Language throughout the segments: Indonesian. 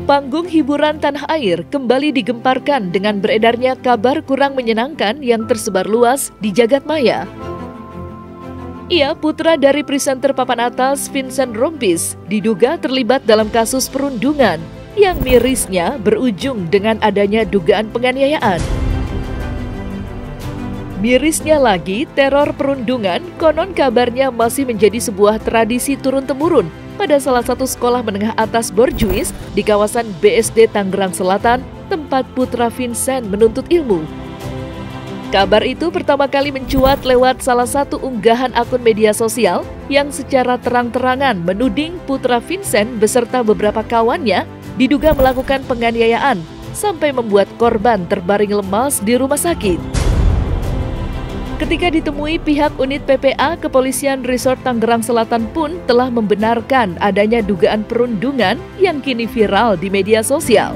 Panggung hiburan tanah air kembali digemparkan dengan beredarnya kabar kurang menyenangkan yang tersebar luas di jagat maya. Ia, putra dari presenter papan atas Vincent Rompis, diduga terlibat dalam kasus perundungan yang mirisnya berujung dengan adanya dugaan penganiayaan. Mirisnya lagi, teror perundungan konon kabarnya masih menjadi sebuah tradisi turun-temurun pada salah satu sekolah menengah atas borjuis di kawasan BSD Tangerang Selatan, tempat putra Vincent menuntut ilmu. Kabar itu pertama kali mencuat lewat salah satu unggahan akun media sosial yang secara terang-terangan menuding putra Vincent beserta beberapa kawannya diduga melakukan penganiayaan sampai membuat korban terbaring lemas di rumah sakit. Ketika ditemui pihak unit PPA, Kepolisian Resort Tangerang Selatan pun telah membenarkan adanya dugaan perundungan yang kini viral di media sosial.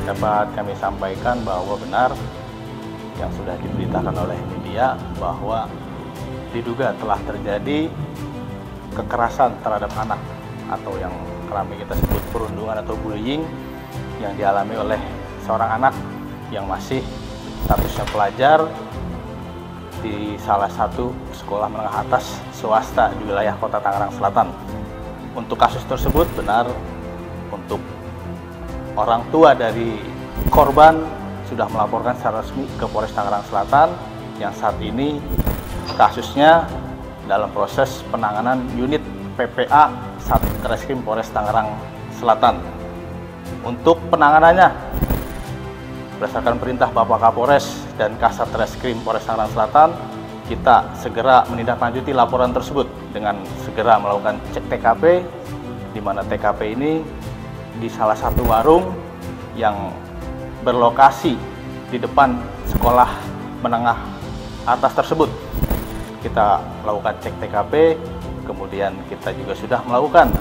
Dapat kami sampaikan bahwa benar yang sudah diberitakan oleh media bahwa diduga telah terjadi kekerasan terhadap anak atau yang kerap kita sebut perundungan atau bullying yang dialami oleh seorang anak yang masih statusnya pelajar di salah satu sekolah menengah atas swasta di wilayah Kota Tangerang Selatan. Untuk kasus tersebut benar, untuk orang tua dari korban sudah melaporkan secara resmi ke Polres Tangerang Selatan yang saat ini kasusnya dalam proses penanganan unit PPA Satreskrim Polres Tangerang Selatan. Untuk penanganannya, berdasarkan perintah Bapak Kapolres dan Kasat Reskrim Polres Tangerang Selatan, kita segera menindaklanjuti laporan tersebut dengan segera melakukan cek TKP, di mana TKP ini di salah satu warung yang berlokasi di depan sekolah menengah atas tersebut. Kita lakukan cek TKP, kemudian kita juga sudah melakukan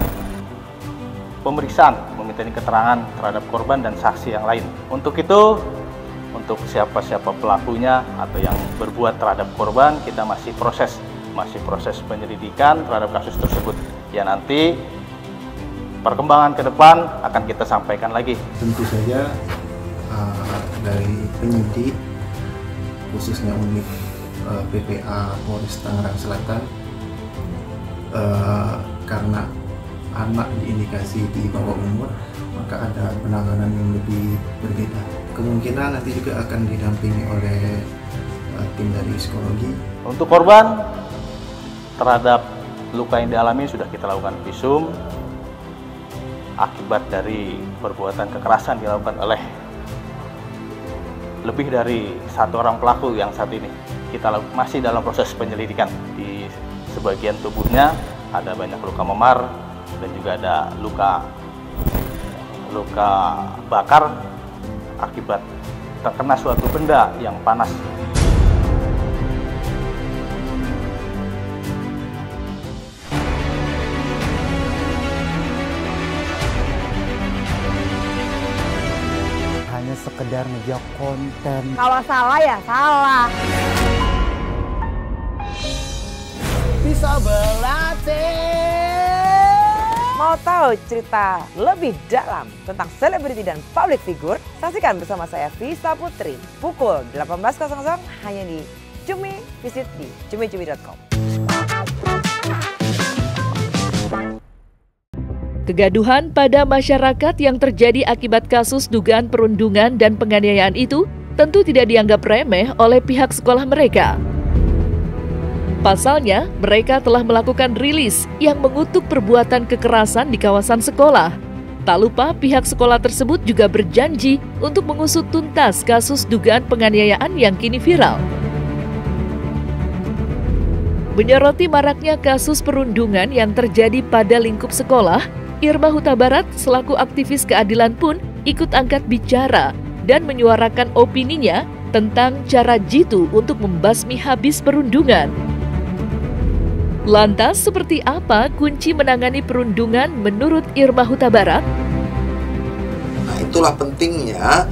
pemeriksaan, meminta keterangan terhadap korban dan saksi yang lain. Untuk itu, untuk siapa-siapa pelakunya atau yang berbuat terhadap korban, kita masih proses penyelidikan terhadap kasus tersebut. Ya, nanti perkembangan ke depan akan kita sampaikan lagi. Tentu saja dari penyidik, khususnya unit PPA Polres Tangerang Selatan, karena anak diindikasi di bawah umur, maka ada penanganan yang lebih berbeda. Kemungkinan nanti juga akan didampingi oleh tim dari psikologi. Untuk korban terhadap luka yang dialami sudah kita lakukan visum akibat dari perbuatan kekerasan dilakukan oleh lebih dari satu orang pelaku yang saat ini kita masih dalam proses penyelidikan. Di sebagian tubuhnya ada banyak luka memar dan juga ada luka bakar akibat terkena suatu benda yang panas. Hanya sekedar ngejar konten. Kalau salah ya salah. Bisa berlatih. Mau tahu cerita lebih dalam tentang selebriti dan public figure? Saksikan bersama saya Vista Putri pukul 18.00 hanya di Cumi. Visit di cumi-cumi.com. Kegaduhan pada masyarakat yang terjadi akibat kasus dugaan perundungan dan penganiayaan itu tentu tidak dianggap remeh oleh pihak sekolah mereka. Pasalnya, mereka telah melakukan rilis yang mengutuk perbuatan kekerasan di kawasan sekolah. Tak lupa, pihak sekolah tersebut juga berjanji untuk mengusut tuntas kasus dugaan penganiayaan yang kini viral. Menyoroti maraknya kasus perundungan yang terjadi pada lingkup sekolah, Irma Huta Barat selaku aktivis keadilan pun ikut angkat bicara dan menyuarakan opininya tentang cara jitu untuk membasmi habis perundungan. Lantas, seperti apa kunci menangani perundungan menurut Irma Huta Barat? Nah, itulah pentingnya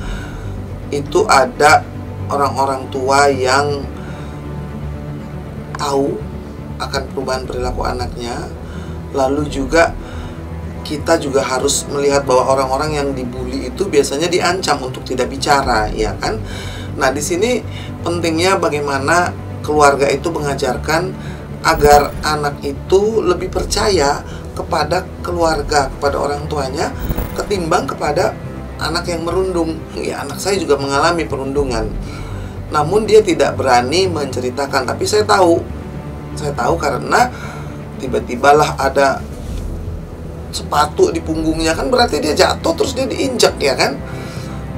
itu ada orang-orang tua yang tahu akan perubahan perilaku anaknya, lalu juga kita juga harus melihat bahwa orang-orang yang dibully itu biasanya diancam untuk tidak bicara, ya kan? Nah, di sini pentingnya bagaimana keluarga itu mengajarkan agar anak itu lebih percaya kepada keluarga, kepada orang tuanya, ketimbang kepada anak yang merundung. Ya, anak saya juga mengalami perundungan, namun dia tidak berani menceritakan. Tapi saya tahu karena tiba-tibalah ada sepatu di punggungnya, kan berarti dia jatuh terus dia diinjak, ya kan?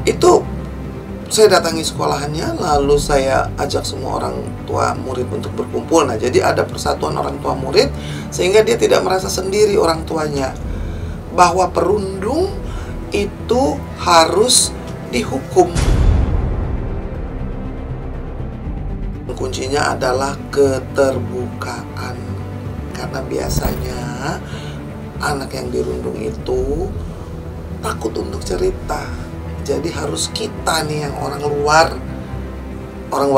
Itu saya datangi sekolahannya, lalu saya ajak semua orang tua murid untuk berkumpul. Nah, jadi ada persatuan orang tua murid sehingga dia tidak merasa sendiri orang tuanya, bahwa perundung itu harus dihukum. Kuncinya adalah keterbukaan, karena biasanya anak yang dirundung itu takut untuk cerita. Jadi harus kita nih yang orang luar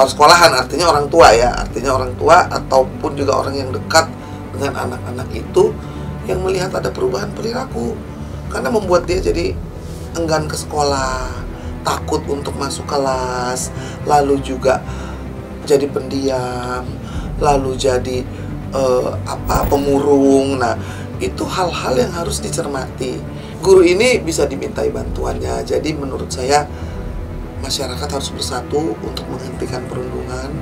sekolahan, artinya orang tua ya, artinya orang tua ataupun juga orang yang dekat dengan anak-anak itu yang melihat ada perubahan perilaku, karena membuat dia jadi enggan ke sekolah, takut untuk masuk kelas, lalu juga jadi pendiam, lalu jadi pemurung. Nah, itu hal-hal yang harus dicermati. Guru ini bisa dimintai bantuannya. Jadi menurut saya masyarakat harus bersatu untuk menghentikan perundungan,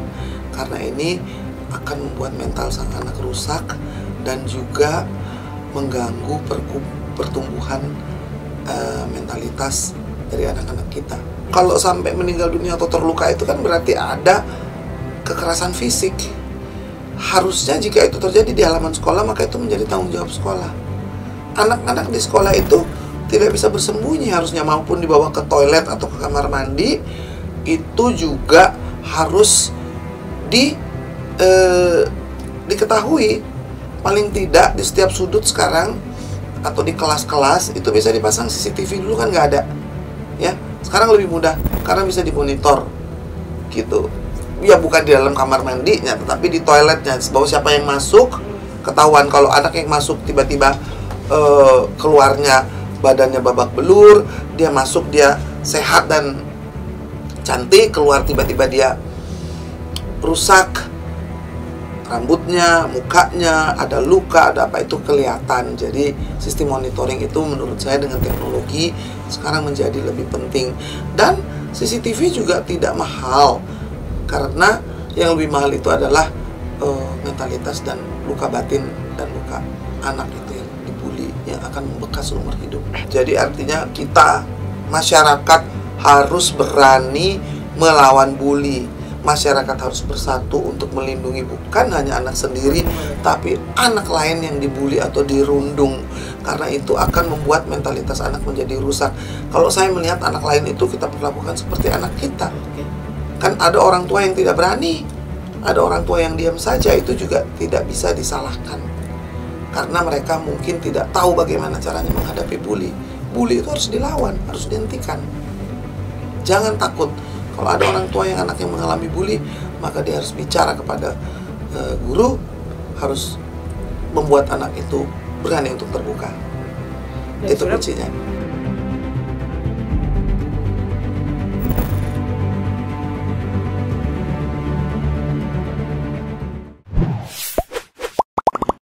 karena ini akan membuat mental sang anak rusak dan juga mengganggu pertumbuhan mentalitas dari anak-anak kita. Kalau sampai meninggal dunia atau terluka itu kan berarti ada kekerasan fisik. Harusnya jika itu terjadi di halaman sekolah, maka itu menjadi tanggung jawab sekolah. Anak-anak di sekolah itu tidak bisa bersembunyi harusnya, maupun dibawa ke toilet atau ke kamar mandi, itu juga harus diketahui. Paling tidak di setiap sudut sekarang atau di kelas-kelas itu bisa dipasang CCTV. Dulu kan nggak ada, ya. Sekarang lebih mudah karena bisa dimonitor, gitu. Ya, bukan di dalam kamar mandinya, tetapi di toiletnya, bahwa siapa yang masuk ketahuan. Kalau anak yang masuk tiba-tiba keluarnya badannya babak belur, dia masuk dia sehat dan cantik, keluar tiba-tiba dia rusak rambutnya, mukanya ada luka, ada apa, itu kelihatan. Jadi sistem monitoring itu menurut saya dengan teknologi sekarang menjadi lebih penting. Dan CCTV juga tidak mahal, karena yang lebih mahal itu adalah mentalitas dan luka batin dan luka anak itu yang dibully, yang akan membekas seumur hidup. Jadi artinya kita, masyarakat, harus berani melawan bully. Masyarakat harus bersatu untuk melindungi bukan hanya anak sendiri, tapi anak lain yang dibully atau dirundung. Karena itu akan membuat mentalitas anak menjadi rusak. Kalau saya melihat anak lain itu kita perlakukan seperti anak kita. Kan ada orang tua yang tidak berani, ada orang tua yang diam saja, itu juga tidak bisa disalahkan. Karena mereka mungkin tidak tahu bagaimana caranya menghadapi bully. Bully itu harus dilawan, harus dihentikan. Jangan takut. Kalau ada orang tua yang anaknya mengalami bully, maka dia harus bicara kepada guru, harus membuat anak itu berani untuk terbuka. Itu kuncinya.